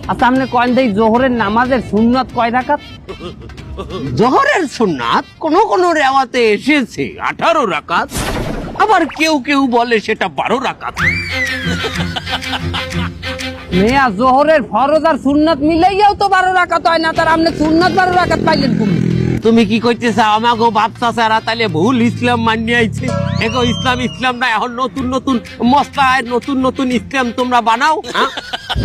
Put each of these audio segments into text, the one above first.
আচ্ছা আপনি কয়েন দেই জোহরের নামাজের সুন্নত কয় রাকাত? জোহরের সুন্নাত কোন কোন রেওয়াতে এসেছে 18 রাকাত, আবার কেউ কেউ বলে সেটা 12 রাকাত। মেয়া জোহরের ফরজ আর সুন্নত মিলাইয়াও তো 12 রাকাত হয় না, তার আপনি সুন্নত 12 রাকাত পাইলেন কোন? তুমি কি কইতেছ আমাগো বাপ চাচারা তাইলে ভুল ইসলাম মানিয়ে আইছে? এগো ইসলাম না, এখন নতুন নতুন মশলায় নতুন নতুন ইসলাম তোমরা বানাও।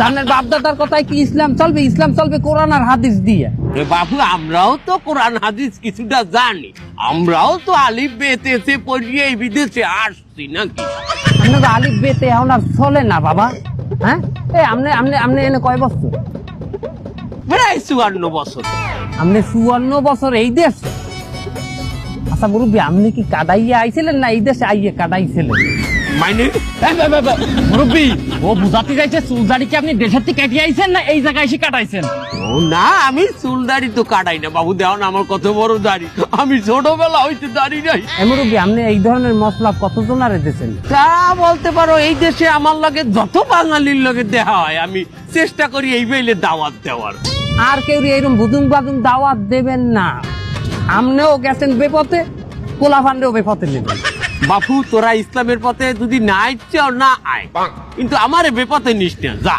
আপনার বাপ দাদার কথায় কি ইসলাম চলবে? ইসলাম চলবে কোরআন আর হাদিস দিয়ে। বাবু আমরাও তো কোরআন হাদিস কিছুটা জানি, আমরাও তো আলিফ বেতেছে পড়িয়ে এই বিদেশে আসছি নাকি? আপনার আলিফ বেতে এখন আর চলে না বাবা। হ্যাঁ এই আপনি আপনি আপনি এনে কয় বছর? প্রায় 54 বছর। আপনি 54 বছর এই দেশে? আচ্ছা মুরব্বী আপনি কি কাদাইয়া আইছিলেন না এই দেশে আইয়ে কাদাইছিলেন? মানে মুরব্বী ও বুঝাতে চাইছে চুলদাড়ি কি আপনি দেশের থেকে কাটিয়ে আইছেন না এই জায়গায় এসে কাটাইছেন? ও না, আমি চুল দাড়ি তো কাটাই না বাবু, দেও না আমার কত বড় দাড়ি, আমি ছোটবেলা হইতে দাড়ি নাই। মুরব্বী আপনি এই ধরনের মশলা কতজন আর দিয়েছেন? তা বলতে পারো এই দেশে আমার লাগে যত বাঙালির লগে দেখা হয় আমি চেষ্টা করি এই বেলে দাওয়াত দেওয়ার। আর কেউ এরকম বুদুম বাদুম দাওয়াত দেবেন না। আমনেও গেছেন বেপথে, পোলা ফান্ডেও বেপথে নেবেন। বাপু তোরা ইসলামের পথে যদি না ইচ্ছাও না আয়, কিন্তু আমারে বেপথে নিস না, যা।